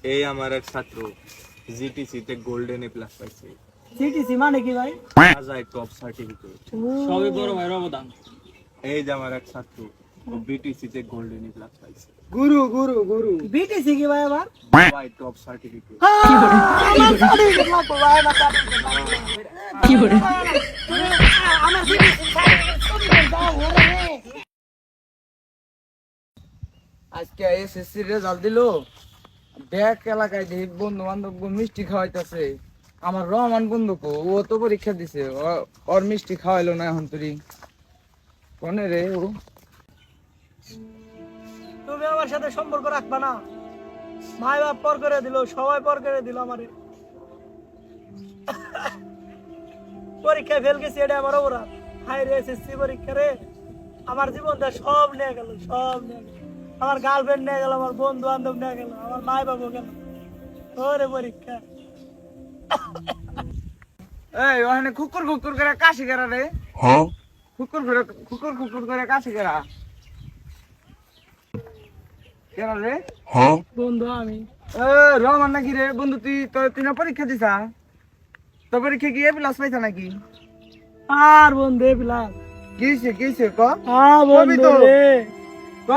এই আমার এক ছাত্র জিটিসি তে গোল্ডেন এ প্লাস পাইছে। সিটিসি মানে কি ভাই? আজাই টপ সার্টিফিকেট। সবই বড় ভাইয়ের অবদান। এই যে আমার এক ছাত্র বিটিসি তে গোল্ডেন এ প্লাস পাইছে। গুরু গুরু গুরু বিটিসি কি ভাই আবার? ভাই টপ সার্টিফিকেট। আমার সার্টিফিকেট লাগবে ভাই, আমার সার্টিফিকেট লাগবে। কি করে? আমার সিটিসি সার্টিফিকেট দাও ওরে। আজকে এসএসসি রেজাল্ট দিল, ব্যাক এলাকায় দেখি বন্ধু বান্ধব মিষ্টি খাওয়াইতেছে। আমার রহমান বন্ধুকে ও তো পরীক্ষা দিছে, ওর মিষ্টি খাওয়াইলো না এখন তুই কোনে রে ও? তুমি আমার সাথে সম্পর্ক রাখবা না? মাই বাপ পর করে দিল, সবাই পর করে দিল আমারে। পরীক্ষায় ফেল গেছি, এটা আমার অপরাধ। হাই রে এসএসসি পরীক্ষা রে, আমার জীবনটা সব নিয়ে গেল, সব নিয়ে গেল। আমার গার্লফ্রেন্ড নিয়ে গেল, আমার বন্ধু বান্ধব নিয়ে গেল, আমার মাই বাবু গেল। ওরে পরীক্ষা। এই ওখানে কুকুর কুকুর করে কাশি করা রে। কুকুর কুকুর করে কাশি করা কেন রে? বন্ধু আমি। রহমান নাকি রে বন্ধু? তুই না পরীক্ষা দিছা? তোর পরীক্ষা কি এ প্লাস পাইছা নাকি? আর বন্ধু প্লাস কিছে ক? বন্ধু রে, ক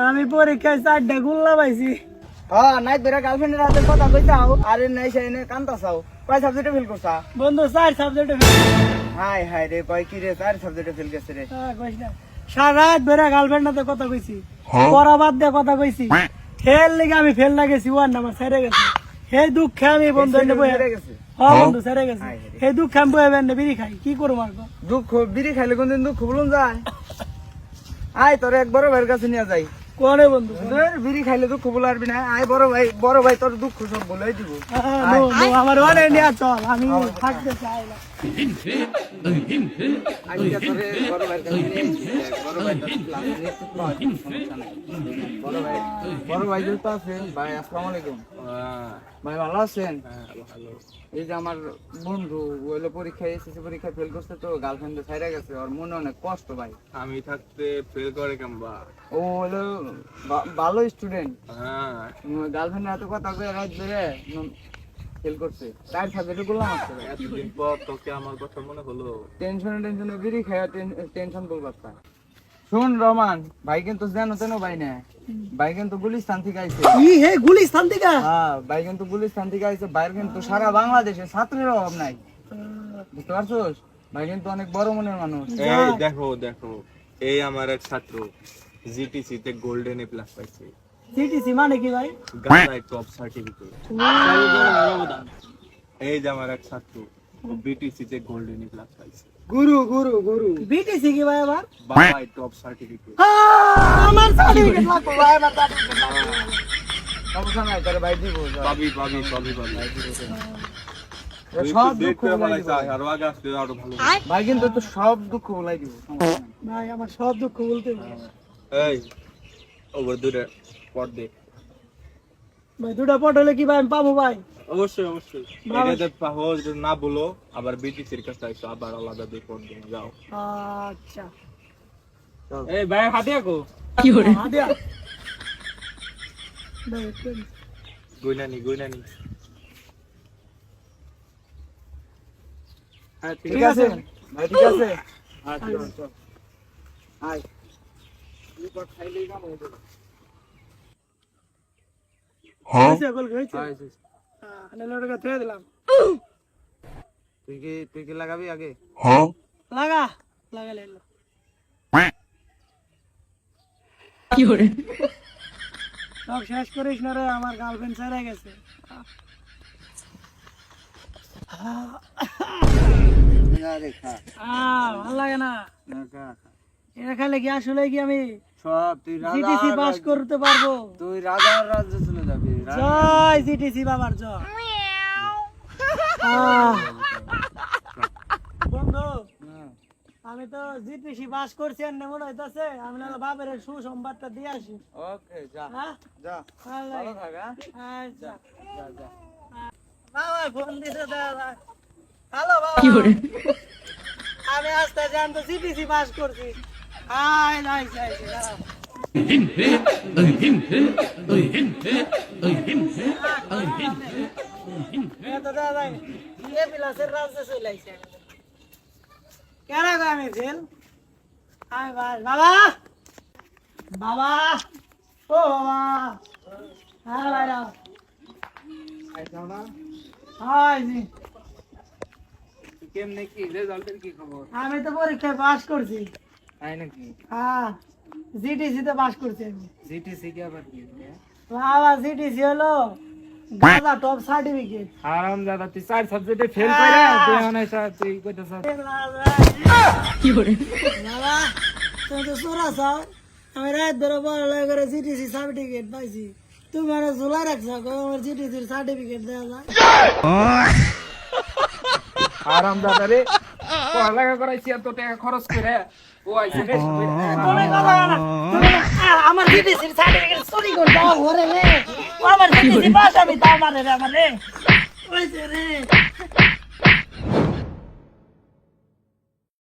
আমি পরীক্ষায় 4টা গুল্লা পাইছি। নাই তোরা গার্লফ্রেন্ডের হাতে কথা কইতাও, আরে নাই সাইনে কান্তাছাও। কয় সাবজেক্টে ফেল করছা? বন্ধু 4 সাবজেক্টে হাই হাই রে, কয় কি রে 4 সাবজেক্টে ফেল গেছে রে। সারা রাত ধরে গার্লফ্রেন্ড হাতে কথা কইছি, পড়া বাদ দিয়ে কথা কইছি। ফেল লেগে আমি ফেল না গেছি, ওয়ান নাম্বার ছেড়ে গেছে। হে দুঃখে আমি বন্ধু এনে বয়ে গেছে। বন্ধু ছেড়ে গেছে। হে দুঃখে আমি বয়ে বেন বিড়ি খাই, কি করবো আর? দুঃখ বিড়ি খাইলে কোনদিন দুঃখ বলুন যায়? আয় তোর একবারও ভাইয়ের কাছে নিয়ে যাই। কোনে বন্ধু? বিড়ি খাইলে দুঃখ বলে আসবি না। আয় বড় ভাই তোর দুঃখ সব বলে দিব। আমার ওয়ানে নিয়ে চল, আমি থাকতে চাই না। আজকে তোরে বড় ভাইয়ের কাছে নিয়ে যাই। বড় ভাই তোর ক্লাস নিয়ে তো সমস্যা নাই। বড় ভাই যেহেতু আছেন, ভাই আসসালামু আলাইকুম। ভাই ভালো আছেন? ভালো। এই যে আমার বন্ধু হইলো পরীক্ষায় এসএসসি পরীক্ষায় ফেল করছে, তো গার্লফ্রেন্ডে ছাইরা গেছে, ওর মনে অনেক কষ্ট ভাই। আমি থাকতে ফেল করে কেমবা? ও হলো ভালো স্টুডেন্ট, হ্যাঁ গার্লফ্রেন্ডের হাতে কথা কয়ে রাত ধরে ফেল করছে। তার সাবজেক্টে করলাম আসছে ভাই। এতদিন পর তোকে আমার কথা মনে হলো। টেনশনে বিড়ি খায় টেনশন বলবার। শোন রহমান ভাই, কিন্তু জানো তেন ভাই না, ভাই কিন্তু গুলিস্তান থেকে আইছে। কি হে গুলিস্তান থেকে? হ্যাঁ ভাই কিন্তু গুলিস্তান থেকে আইছে। বাইরে কিন্তু সারা বাংলাদেশে ছাত্রের অভাব নাই, বুঝতে পারছোস? ভাই কিন্তু অনেক বড় মনের মানুষ। এই দেখো এই আমার এক ছাত্র জিটিসি তে গোল্ডেন এ প্লাস পাইছে। সিটিসি মানে কি ভাই? গাজাই টপ সার্টিফিকেট। এই যে আমার এক ছাত্র বিটিসি তে গোল্ডেন এ প্লাস পাইছে। গুরু গুরু গুরু বিটিসি কি ভাই আবার? বাবাই টপ সার্টিফিকেট। আমার সার্টিফিকেট লাগবে ভাই, আমার সার্টিফিকেট লাগবে। সমস্যা নাই, তোর ভাই দিব। পাবি। সব দুঃখ বলাই বলাই দিব। আর আগে আসলে আরো ভালো। ভাই কিন্তু তো সব দুঃখ বলাই দিব। ভাই আমার সব দুঃখ বলতে হবে। এই ওভার দূরে পড় দে। ভাই দুটা পট হলে কি ভাই আমি পাবো ভাই? অবশ্যই এটাতে পাবো, যদি না বলো আবার বিটিসির কাছে আইসো, আবার আলাদা দিয়ে পড় দিন যাও। আচ্ছা এই ভাই হাতিয়া কো কি করে হাতিয়া? ভাই গুইনানি হ্যাঁ ঠিক আছে ভাই, ঠিক আছে। আচ্ছা চল আয়, তুই তো খাইলেই কাম হয়ে যাবে। হয়েছে গোল হয়েছে। আয় লড়কা থুয়ে দিলাম। তুই কি লাগাবি আগে? লাগালে এলো। কি করে সব শেষ করিস না রে, আমার গার্লফ্রেন্ড ছেড়ে গেছে। ভালো লাগে না এটা খাইলে কি? আসলে কি আমি সব তুই জিটিসি পাস করতে পারবো? তুই রাজার রাজ্যে চলে যাবি। জয় জিটিসি বাবার জয়। বন্ধু আমি তো জিটিসি পাস করছি, আর মনে হইতাছে আমি না বাপের সুসংবাদটা দিয়ে আসি। ওকে যা হ্যাঁ যা, ভালো ভালো লাগে। থাক। হ্যাঁ আচ্ছা যা যা। বাবা ফোন দিতে দাদা। হ্যালো বাবা, আমি আজকে জানতো জিটিসি পাস করছি। আয় নাই তো দাদা এ বিলাসের রাস্তা চলে আইছে কেরা গো আমি ফেল আয় ভাই বাবা বাবা ও বাবা হ্যাঁ ভাইরা আইসাও না হাই জি কেমনে কি রেজাল্টের কি খবর? আমি তো পরীক্ষায় পাস করছি তাই নাকি? হ্যাঁ জিটিসি তে পাস করছি আমি জিটিসি কি আবার কি? বাবা জিটিসি হলো গাজা টপ সার্টিফিকেট আরাম দাদা তুই 4 সাবজেক্টে ফেল কইরা তুই অনাইছ তুই কইতাছ কি করে বাবা তুমি তো সোরা চাও আমি রাত ধরে পড়ালেখা করে জিটিসি সার্টিফিকেট পাইছি তুমি মানে ঝোলা রাখছো আমার জিটিসির সার্টিফিকেট দেওয়া যায় আরাম দাদা রে পড়ালেখা করাইছি এত টাকা খরচ করে ও আইছে রে তুমি কথা না তুমি আমার জিটিসির সার্টিফিকেট চুরি করে দাও ঘরে রে ও আমার জিটিসি পাস আমি দাও মারে রে আমার রে ওই যে রে